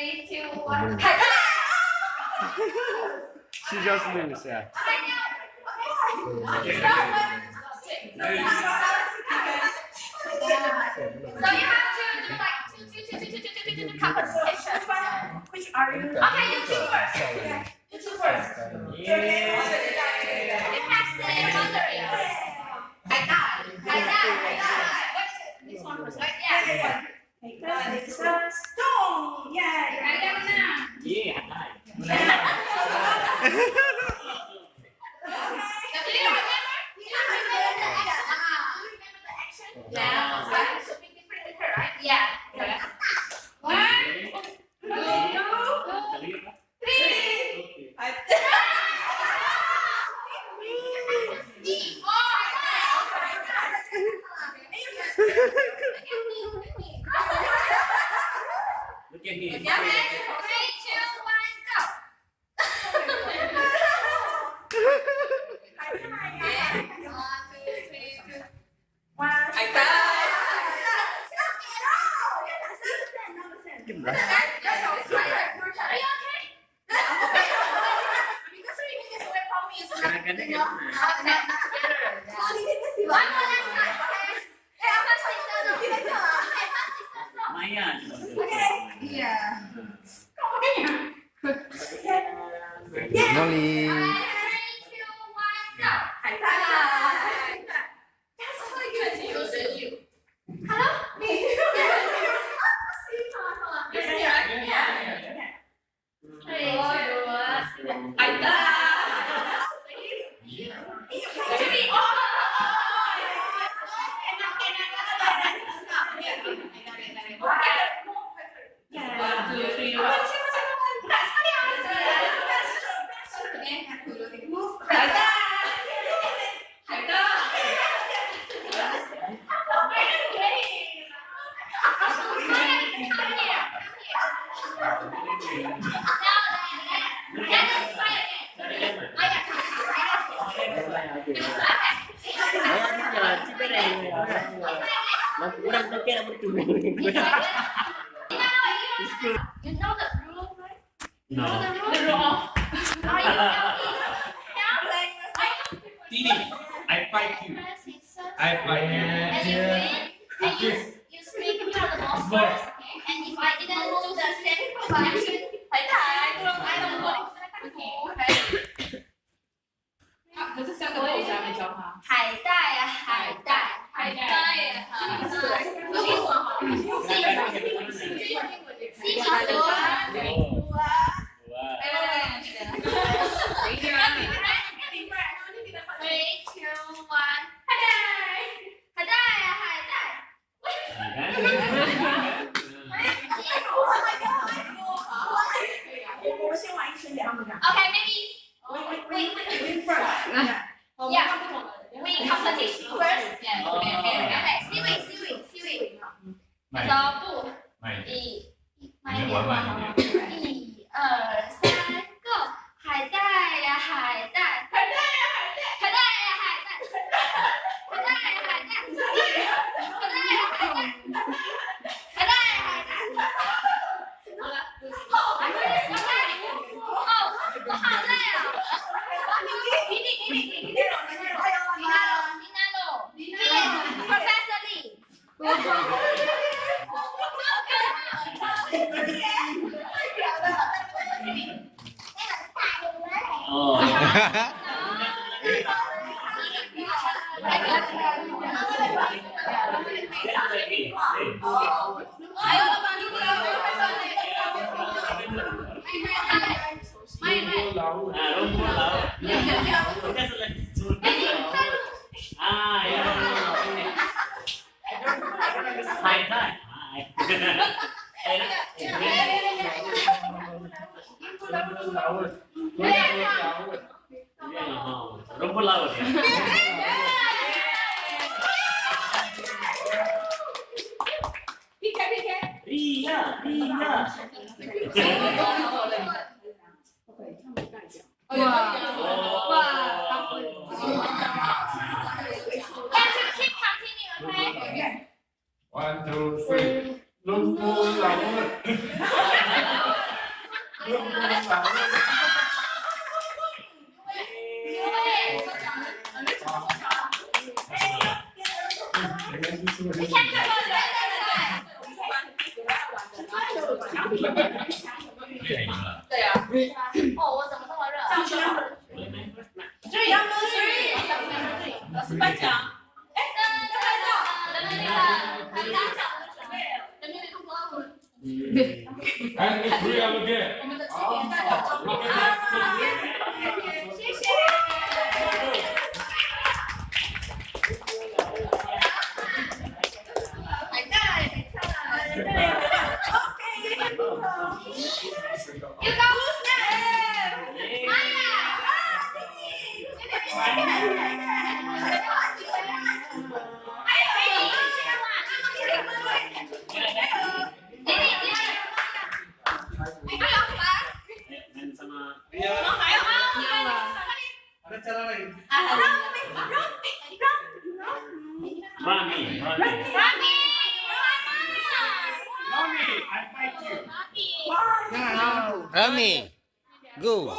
3, 2, 1. She just moves, yeah. So you have to do like two competition. Which are you? Okay, you two first. You two first. You have to say mother. I got. This one first, right? Yeah. Stone. Yeah. I got it now. Yeah. Do you remember? Do you remember the action? Now, so it should be different with her, right? Yeah. 1, 2, 3. Look at me. Okay, 3, 2, 1, go. Kim ra. Maya. Molly. You know the rule, right? No. The rule. Are you Tini, I fight you. I fight you. And you win, and you speak to the boss first. And if I didn't do the same action, I don't know. Okay. 可是三个豆子还没教他。海带呀，海带，海带呀，英文好，西瓜多。Three, 2, 1，海带，海带呀，海带。我们先玩一圈给他们讲。 Okay, maybe Win first. yeah, we competition first. Yeah, okay. Seaweed. 走步，慢一点，1、2、3，Go！ 海带呀，海带，海带呀，海带，海带呀，海带，海带呀，海带，海带呀，海带，海带呀，海带。好了，我好累啊！Professor Lee。Rumput laut ya. Iya. Keep continue, okay? 1, 2, 3. Lumpur laut. 你看这个人，变赢了。对啊。哦，我怎么这么热？上圈了。老师颁奖。And the three of again. 我们的青年代表中国。谢谢。海带，You know who's next? Ada cara lain. Rami. Rami, I fight you. Rami, go.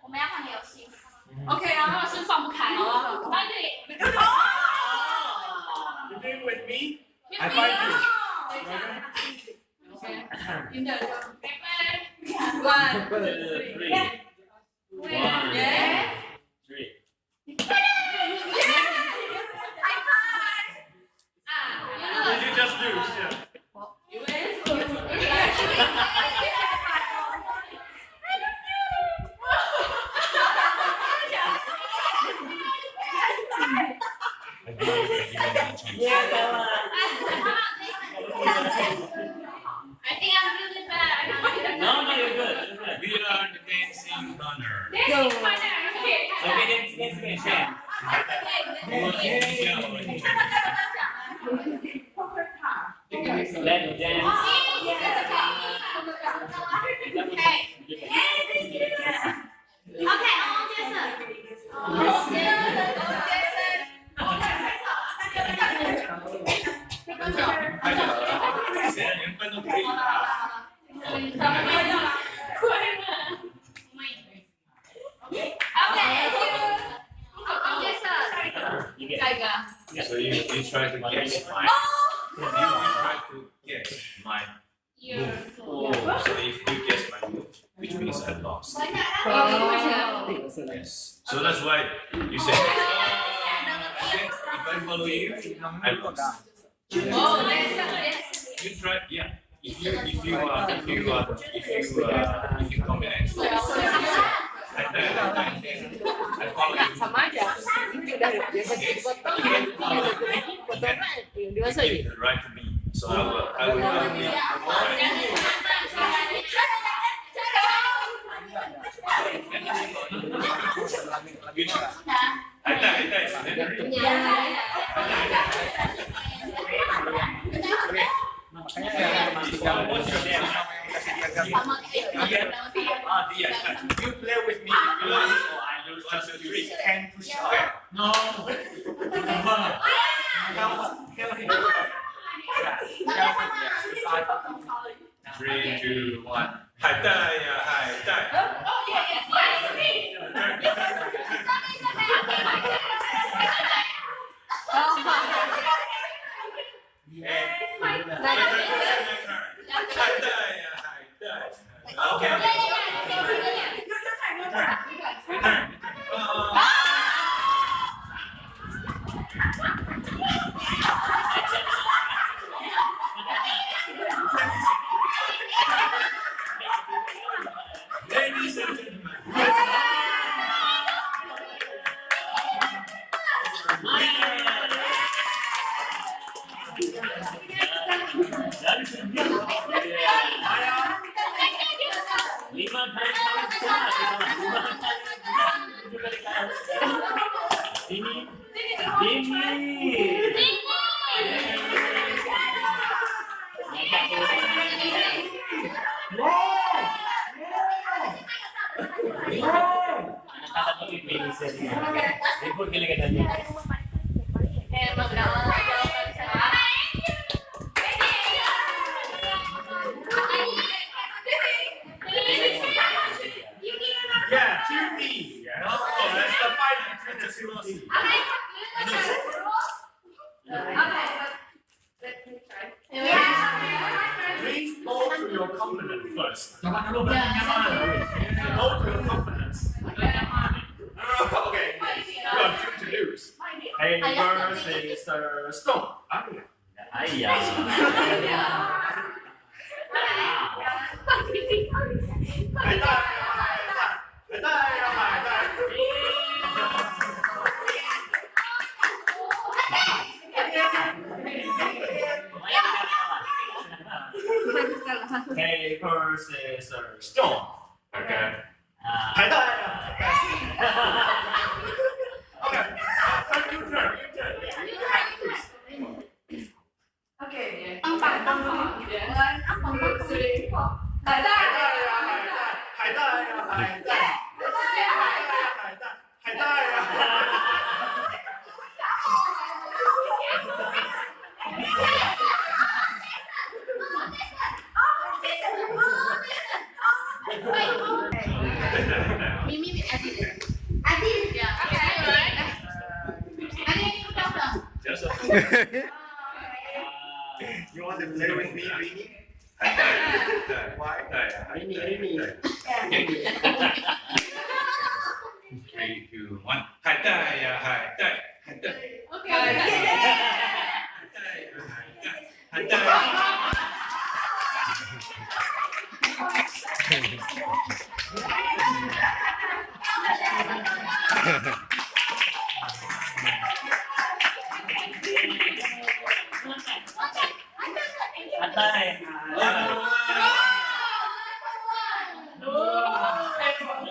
我们要换个游戏。 OK，然后是放不开哦。对。 You do it with me. I fight you. OK，赢的就。 One, two, three. One, three. What did you just do? Yeah. I give you a chance. I think I'm really bad. No, you're good. We are the dancing runner. Dancing runner. Okay. So we didn't get chance. Let's dance. Okay, all Jason. You get 下一个。 So you try to guess my. You try to guess my move. Oh, so if you guess my move, which means I lost. Yes. So that's why you say. If I follow you, I lost. You try, yeah. If you combine. I follow you. Sama aja. Sudah biasa You the right to be. So I will be. What's your name? You play with me. You lose. I lose. 1, 2, 3. 10 push up. No. 3, 2, 1. 海带呀，海带。Ladies and gentlemen. Yeah, 2D. Yeah. No, That's the fight between the 2D. Please go to your component first. Coba dulu nyaman. Go to your components. Okay. You are due to lose. Hey versus stone. Ayah. Hey versus stone. Okay. Okay. You turn. You want to play with me, Rini? Why? Rini. 3, 2, 1. Hai tai ya, hai tai. Hai tai. Hai tai.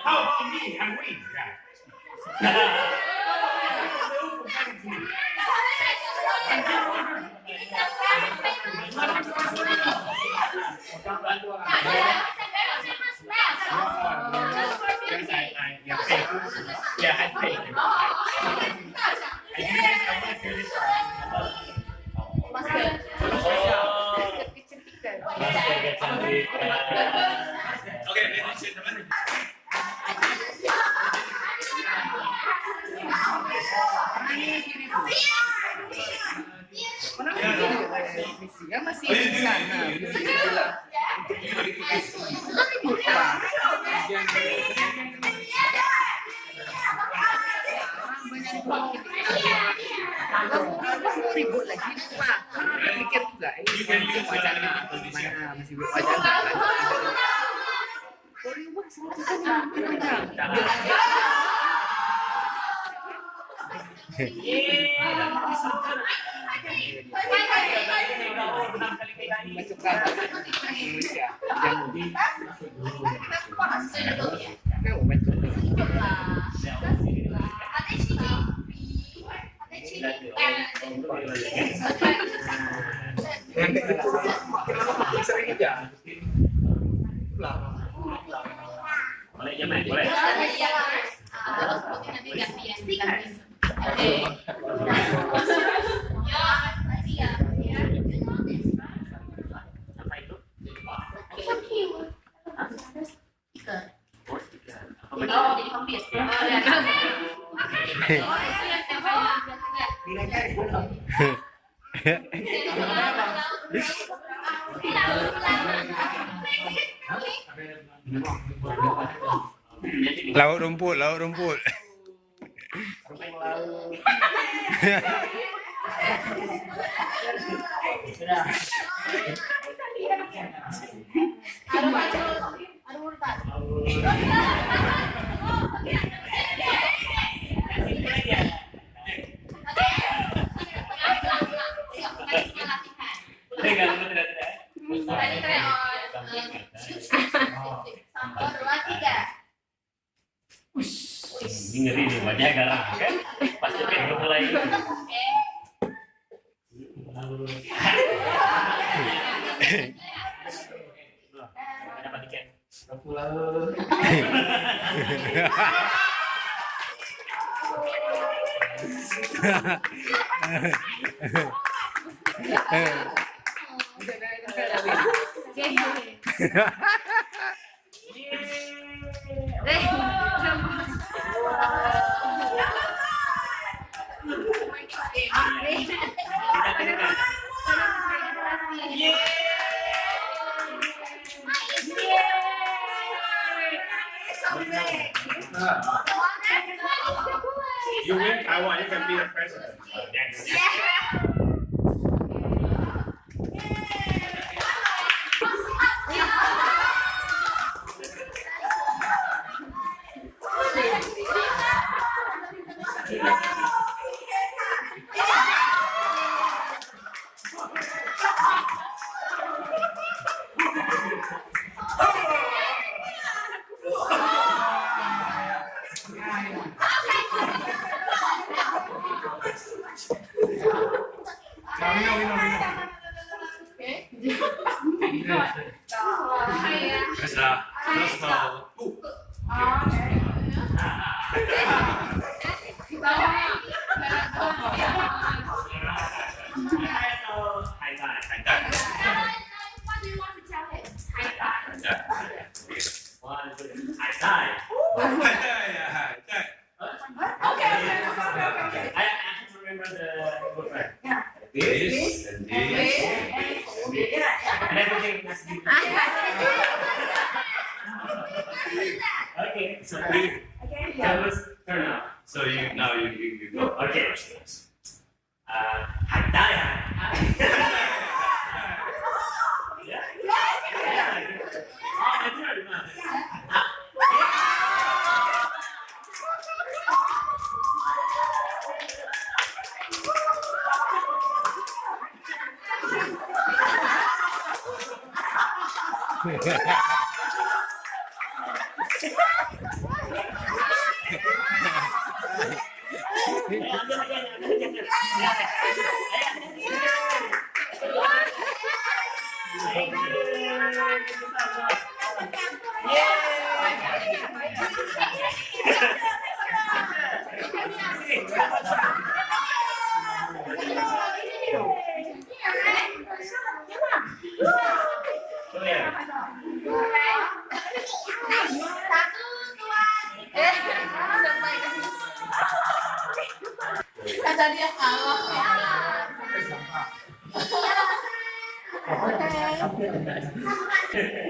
How about me? I'm winning. Yeah, I pay. Okay, ladies and gentlemen. Misinya masih di sana. Ribut lagi Pak. Pikir juga ini wajahnya mana masih wajah kan. Boleh. Laut rumput. Ini ngeri nih, wajah garang kan? Pasti pengen mulai. Dapat tiket. You win Taiwan, you can be the president. Next. That's What do you want to tell him? I have to remember the word. this and this. And everything must be. Okay, so that was turn out. So now you go. Okay. Hải Đai Hải. Yeah. Oh, that's right, man. Tadi yang kalah. Oke.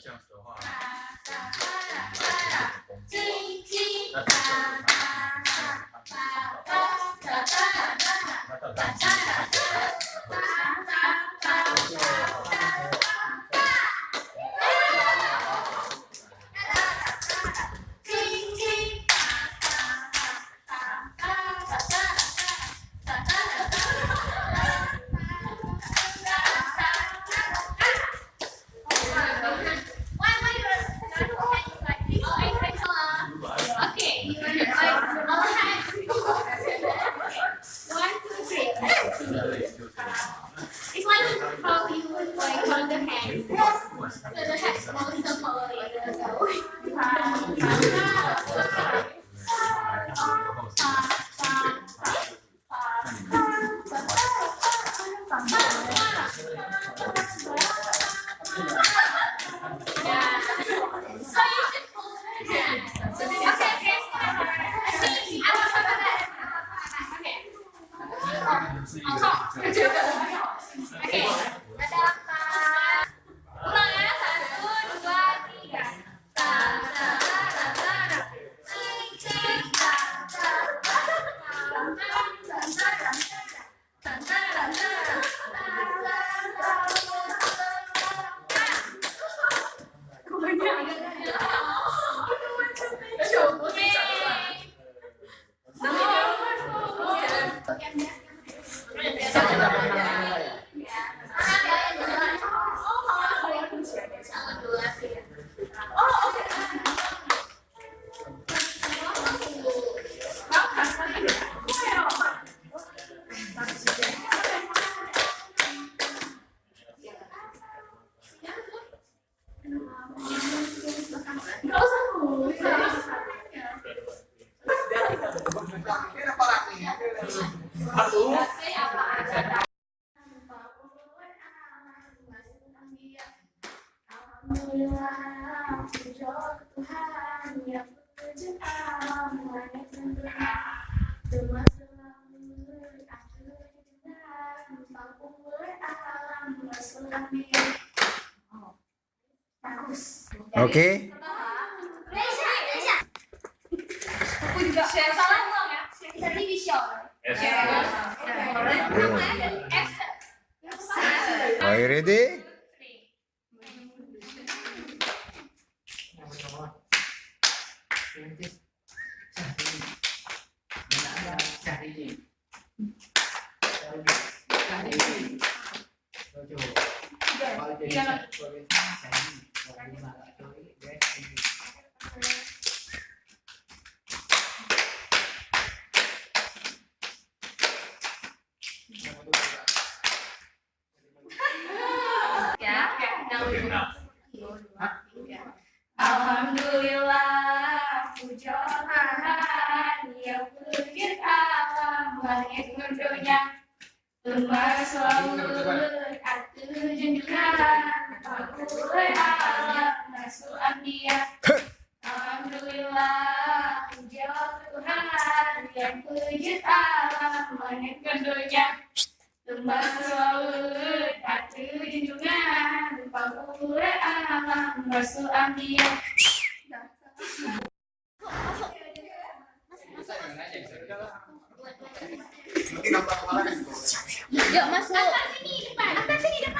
这样子的话，Okay. Tuhan yang wujud alam langit dan dunia, cuma selalu aku dengan mampu alam Rasulullah. Bagus. Oke. Malaysia. Aku juga salah belum ya? Tadi visual. Yes. Are you ready? Okay, now. Alhamdulillah, puja Tuhan yang wujud alam langit dan dunia, cuma selalu aku junjungan mampu alam Rasul Anbiya. Alhamdulillah, puja Tuhan yang wujud alam langit dan dunia, cuma selalu aku junjungan mampu alam Rasul Anbiya. Yuk masuk. Atas sini depan.